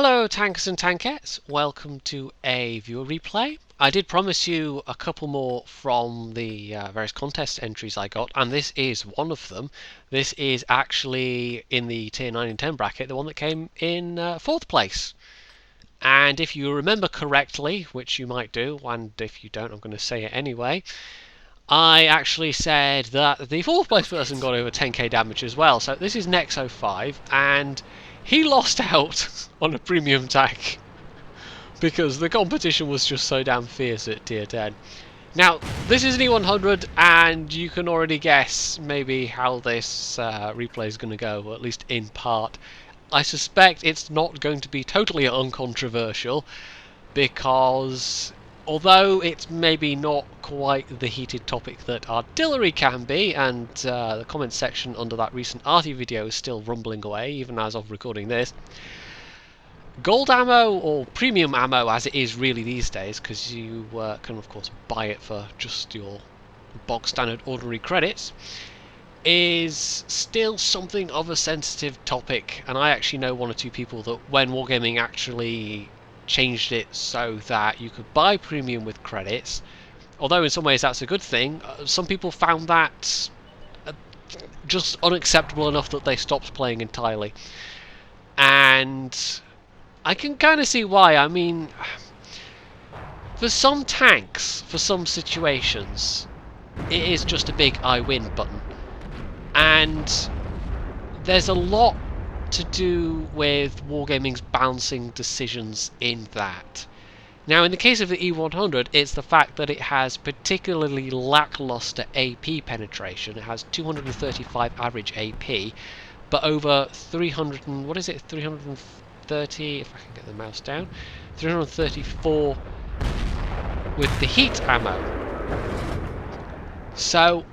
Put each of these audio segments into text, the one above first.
Hello tankers and tankettes, welcome to a viewer replay. I did promise you a couple more from the various contest entries I got, and this is one of them. This is actually in the tier 9 and 10 bracket, the one that came in 4th place. And if you remember correctly, which you might do, and if you don't I'm going to say it anyway, I actually said that the 4th place person got over 10k damage as well. So this is Nexo5, and he lost out on a premium tank because the competition was just so damn fierce at tier 10. Now, this is an E100, and you can already guess maybe how this replay is going to go, or at least in part. I suspect it's not going to be totally uncontroversial, because although it's maybe not quite the heated topic that artillery can be, and the comments section under that recent arty video is still rumbling away, even as of recording this, gold ammo, or premium ammo as it is really these days, because you can of course buy it for just your bog standard ordinary credits, is still something of a sensitive topic. And I actually know one or two people that when Wargaming actually changed it so that you could buy premium with credits, although in some ways that's a good thing, some people found that just unacceptable enough that they stopped playing entirely. And I can kind of see why. I mean, for some tanks, for some situations, it is just a big I win button. And there's a lot to do with Wargaming's balancing decisions in that. Now, in the case of the E100, it's the fact that it has particularly lackluster AP penetration. It has 235 average AP, but over 300 and what is it? 330, if I can get the mouse down, 334 with the heat ammo. So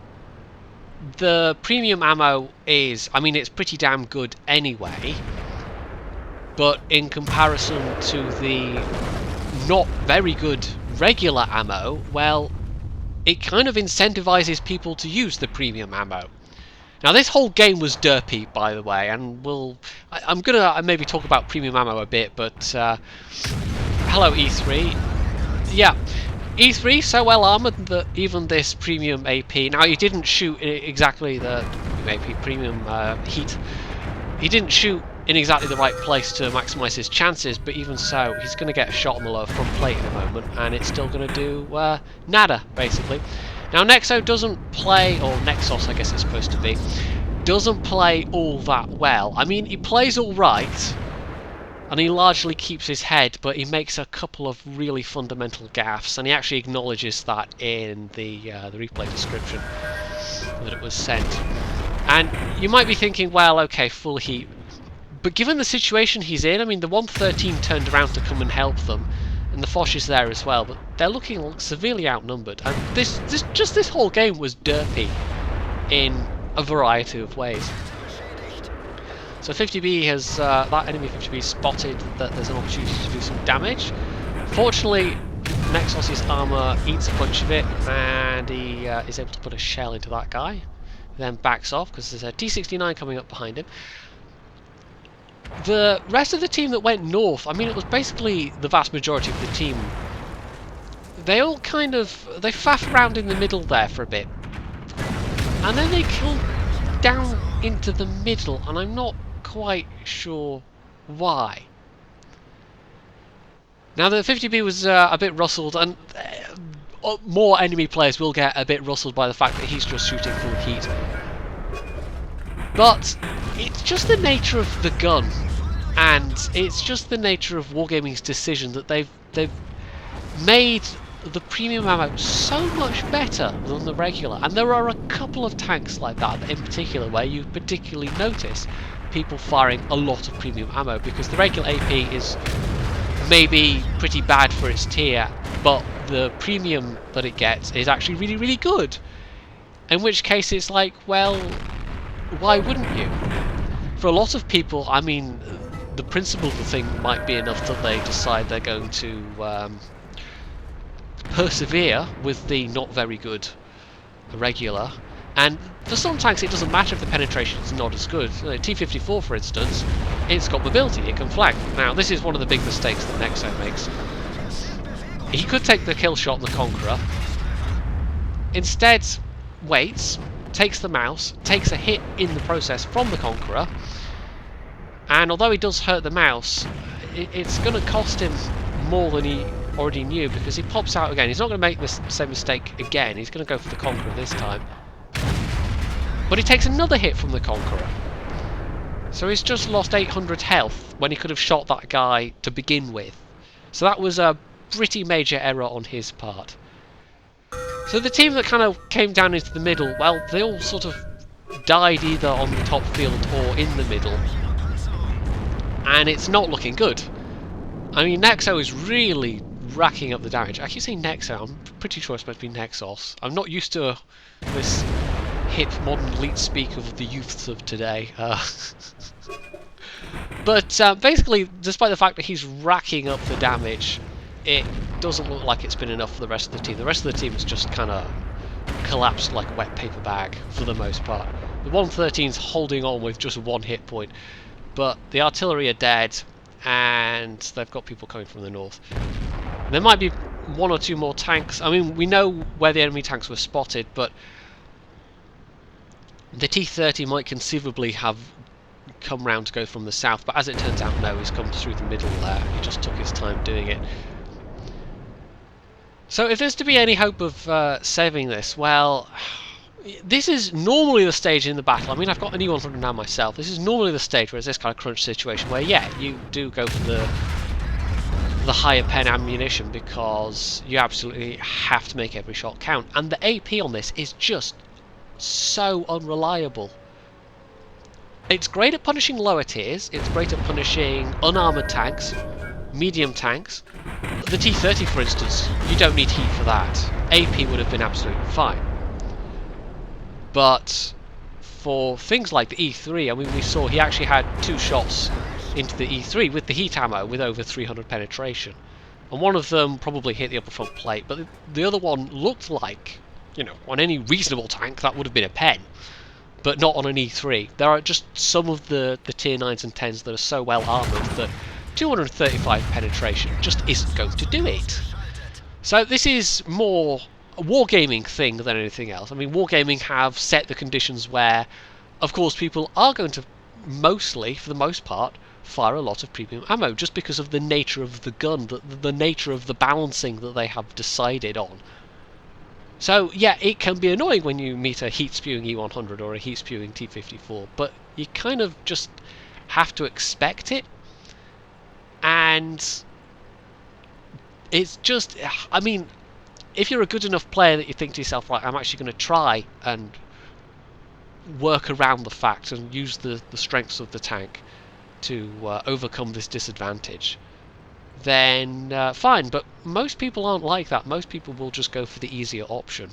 the premium ammo is, I mean, it's pretty damn good anyway, but in comparison to the not very good regular ammo, well, it kind of incentivizes people to use the premium ammo. Now, this whole game was derpy, by the way, and I'm gonna maybe talk about premium ammo a bit, but hello E3. Yeah, E3 so well armoured that even this premium AP, now he didn't shoot exactly the AP premium heat, he didn't shoot in exactly the right place to maximise his chances, but even so, he's going to get a shot on the lower front plate in a moment, and it's still going to do nada, basically. Now, Nexo doesn't play, or Nexos I guess it's supposed to be, doesn't play all that well. I mean, he plays alright, and he largely keeps his head, but he makes a couple of really fundamental gaffes, and he actually acknowledges that in the replay description that it was sent. And you might be thinking, well, okay, full heat, but given the situation he's in, I mean, the 113 turned around to come and help them, and the Foch is there as well, but they're looking severely outnumbered, and this whole game was derpy in a variety of ways. So 50B has, that enemy 50B spotted that there's an opportunity to do some damage. Fortunately, Nexos' armour eats a bunch of it, and he is able to put a shell into that guy. Then backs off, because there's a T69 coming up behind him. The rest of the team that went north, I mean, it was basically the vast majority of the team. They all kind of, they faff around in the middle there for a bit. And then they killed down into the middle, and I'm not quite sure why. Now, the 50B was a bit rustled, and more enemy players will get a bit rustled by the fact that he's just shooting full heat. But it's just the nature of the gun, and it's just the nature of Wargaming's decision that they've made the premium ammo so much better than the regular. And there are a couple of tanks like that in particular where you particularly notice people firing a lot of premium ammo, because the regular AP is maybe pretty bad for its tier, but the premium that it gets is actually really, really good. In which case it's like, well, why wouldn't you? For a lot of people, I mean, the principle of the thing might be enough that they decide they're going to persevere with the not very good regular, And for some tanks, it doesn't matter if the penetration is not as good. T-54, for instance, it's got mobility, it can flank. Now, this is one of the big mistakes that Nexo makes. He could take the kill shot on the Conqueror. Instead, waits, takes the mouse, takes a hit in the process from the Conqueror, and although he does hurt the mouse, it's going to cost him more than he already knew, because he pops out again. He's not going to make the same mistake again. He's going to go for the Conqueror this time. But he takes another hit from the Conqueror. So he's just lost 800 health when he could have shot that guy to begin with. So that was a pretty major error on his part. So the team that kind of came down into the middle, well, they all sort of died either on the top field or in the middle. And it's not looking good. I mean, Nexo is really racking up the damage. I keep saying Nexo, I'm pretty sure it's supposed to be Nexos. I'm not used to this hip modern elite speak of the youths of today. But basically, despite the fact that he's racking up the damage, it doesn't look like it's been enough for the rest of the team. The rest of the team has just kind of collapsed like a wet paper bag for the most part. The 113's holding on with just one hit point, but the artillery are dead, and they've got people coming from the north. There might be one or two more tanks. I mean, we know where the enemy tanks were spotted, but the T-30 might conceivably have come round to go from the south, but as it turns out, no, he's come through the middle there. He just took his time doing it. So if there's to be any hope of saving this, well, this is normally the stage in the battle. I mean, I've got an E100 now myself. This is normally the stage where it's this kind of crunch situation where, yeah, you do go for the higher pen ammunition because you absolutely have to make every shot count. And the AP on this is just so unreliable. It's great at punishing lower tiers, it's great at punishing unarmoured tanks, medium tanks. The T-30, for instance, you don't need heat for that. AP would have been absolutely fine. But for things like the E3, I mean, we saw he actually had 2 shots into the E3 with the heat ammo with over 300 penetration. And one of them probably hit the upper front plate, but the other one looked like, you know, on any reasonable tank that would have been a pen, but not on an E3. There are just some of the tier 9s and 10s that are so well armoured that 235 penetration just isn't going to do it. So this is more a wargaming thing than anything else. I mean, wargaming have set the conditions where, of course, people are going to mostly, for the most part, fire a lot of premium ammo just because of the nature of the gun, the nature of the balancing that they have decided on. So yeah, it can be annoying when you meet a heat-spewing E100 or a heat-spewing T-54, but you kind of just have to expect it. And it's just, I mean, if you're a good enough player that you think to yourself, right, I'm actually going to try and work around the fact and use the strengths of the tank to overcome this disadvantage, then fine. But most people aren't like that. Most people will just go for the easier option.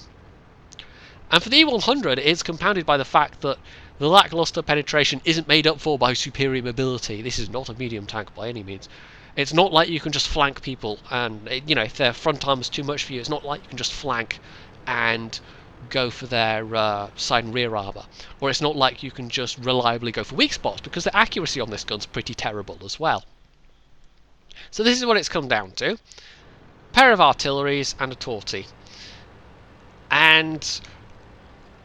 And for the E100, it's compounded by the fact that the lackluster penetration isn't made up for by superior mobility. This is not a medium tank by any means. It's not like you can just flank people and, you know, if their front arm is too much for you, it's not like you can just flank and go for their side and rear armour. Or it's not like you can just reliably go for weak spots, because the accuracy on this gun's pretty terrible as well. So this is what it's come down to. A pair of artilleries and a torty. And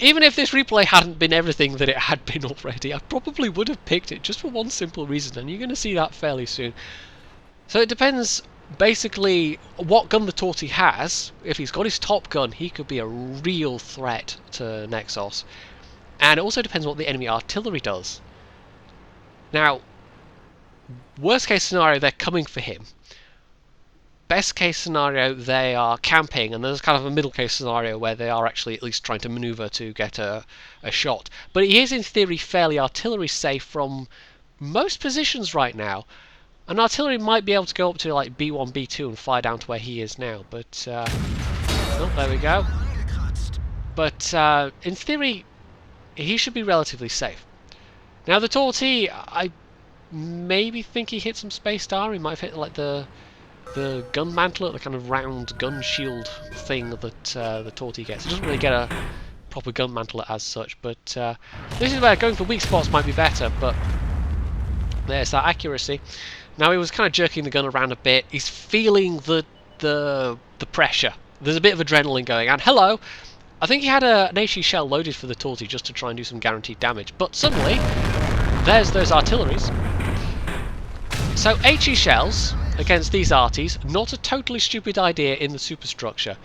even if this replay hadn't been everything that it had been already, I probably would have picked it just for one simple reason, and you're going to see that fairly soon. So it depends basically what gun the torty has. If he's got his top gun, he could be a real threat to Nexos. And it also depends what the enemy artillery does. Now, worst case scenario, they're coming for him. Best case scenario, they are camping, and there's kind of a middle case scenario where they are actually at least trying to maneuver to get a shot. But he is in theory fairly artillery safe from most positions right now. And artillery might be able to go up to like B1, B2 and fire down to where he is now, but oh, there we go. But in theory, he should be relatively safe. Now the torty, I maybe think he hit some space star. He might have hit like the gun mantlet, the kind of round gun shield thing that the torty gets. He doesn't really get a proper gun mantle it as such. But this is where going for weak spots might be better. But there's that accuracy. Now he was kind of jerking the gun around a bit. He's feeling the pressure. There's a bit of adrenaline going. And hello, I think he had an HE shell loaded for the Torty just to try and do some guaranteed damage. But suddenly, there's those artilleries. So HE shells against these arties, not a totally stupid idea in the superstructure.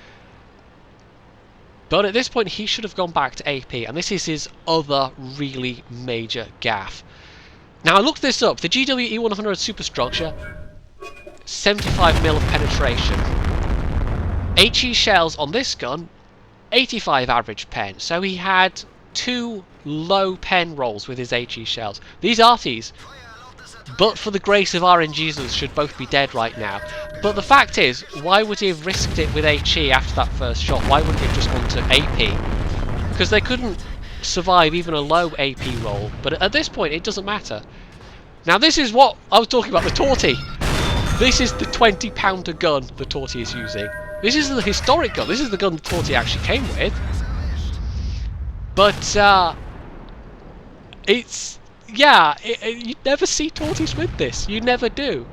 But at this point he should have gone back to AP, and this is his other really major gaffe. Now I looked this up, the GW E100 superstructure, 75mm of penetration. HE shells on this gun, 85 average pen, so he had 2 low pen rolls with his HE shells. These arties, but for the grace of RNGesus, should both be dead right now. But the fact is, why would he have risked it with HE after that first shot? Why wouldn't he have just gone to AP? Because they couldn't survive even a low AP roll. But at this point, it doesn't matter. Now this is what I was talking about, the Torty. This is the 20-pounder gun the Torty is using. This is the historic gun. This is the gun the Torty actually came with. But, it's... yeah, you never see Torties with this. You never do.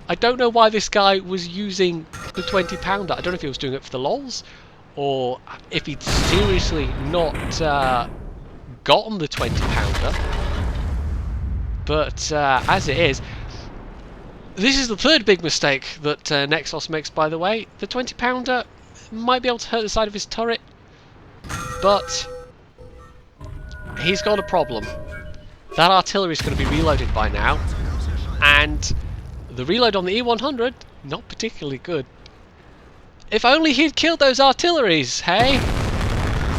I don't know why this guy was using the 20-pounder. I don't know if he was doing it for the lols, or if he'd seriously not gotten the 20-pounder. But as it is, this is the third big mistake that Nexos makes, by the way. The 20-pounder might be able to hurt the side of his turret, but he's got a problem. That artillery is going to be reloaded by now, and the reload on the E100, not particularly good. If only he'd killed those artilleries, hey?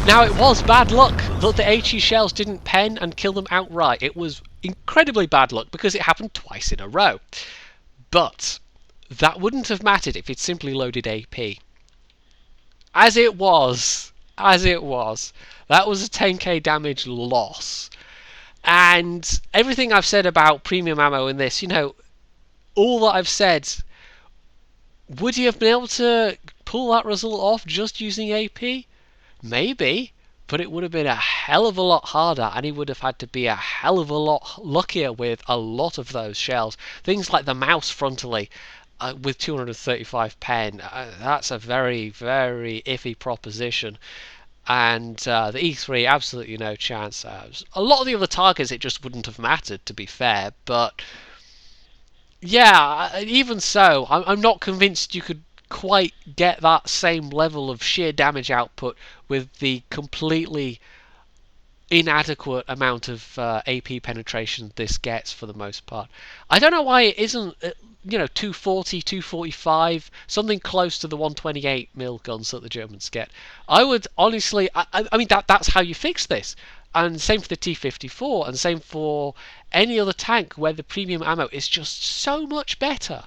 Now it was bad luck that the HE shells didn't pen and kill them outright. It was incredibly bad luck because it happened twice in a row. But that wouldn't have mattered if he'd simply loaded AP. As it was, that was a 10k damage loss. And everything I've said about premium ammo in this, you know, all that I've said, would he have been able to pull that result off just using AP? Maybe, but it would have been a hell of a lot harder, and he would have had to be a hell of a lot luckier with a lot of those shells. Things like the Mouse frontally with 235 pen, that's a very, very iffy proposition. And the E3, absolutely no chance. A lot of the other targets, it just wouldn't have mattered, to be fair. But yeah, even so, I'm not convinced you could quite get that same level of sheer damage output with the completely inadequate amount of AP penetration this gets for the most part. I don't know why it isn't, you know, 240, 245, something close to the 128mm guns that the Germans get. I would honestly, I mean, that's how you fix this. And same for the T-54, and same for any other tank where the premium ammo is just so much better.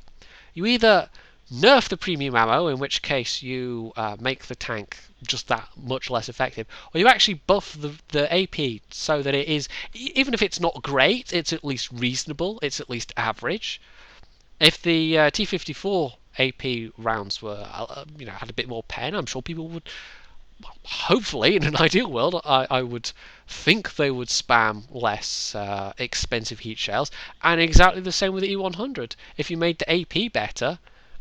You either nerf the premium ammo, in which case you make the tank just that much less effective, or you actually buff the AP so that it is, even if it's not great, it's at least reasonable, it's at least average. If the T-54 AP rounds were, you know, had a bit more pen, I'm sure people would, well, hopefully, in an ideal world, I would think they would spam less expensive heat shells. And exactly the same with the E100. If you made the AP better,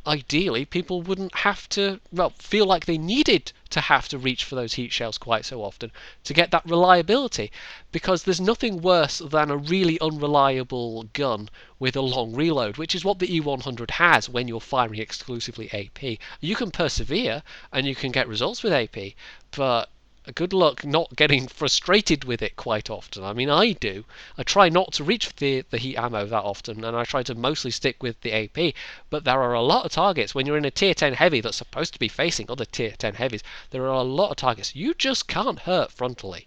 ideally people wouldn't have to, well, feel like they needed to have to reach for those heat shells quite so often to get that reliability, because there's nothing worse than a really unreliable gun with a long reload, which is what the E100 has when you're firing exclusively AP. You can persevere and you can get results with AP, but good luck not getting frustrated with it quite often. I mean, I do. I try not to reach the heat ammo that often, and I try to mostly stick with the AP, but there are a lot of targets when you're in a tier 10 heavy that's supposed to be facing other tier 10 heavies. There are a lot of targets you just can't hurt frontally.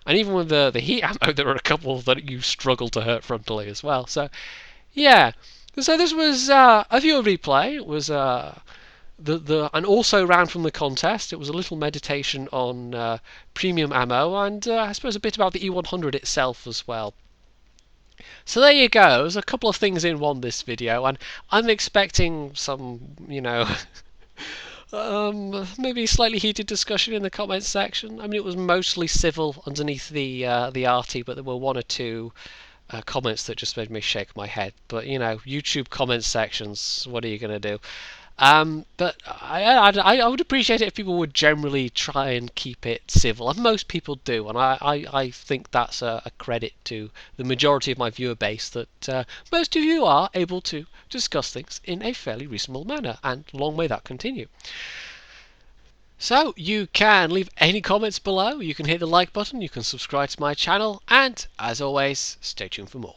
And even with the heat ammo, there are a couple that you struggle to hurt frontally as well. So, yeah. So this was a viewer replay. It was and also round from the contest. It was a little meditation on premium ammo, and I suppose a bit about the E100 itself as well. So there you go. There's a couple of things in one this video, and I'm expecting some, you know, Maybe slightly heated discussion in the comments section. I mean, it was mostly civil underneath the arty, but there were one or two comments that just made me shake my head. But you know, YouTube comment sections. What are you gonna do? But I would appreciate it if people would generally try and keep it civil, and most people do, and I think that's a credit to the majority of my viewer base that most of you are able to discuss things in a fairly reasonable manner, and long may that continue. So you can leave any comments below, you can hit the like button, you can subscribe to my channel, and as always, stay tuned for more.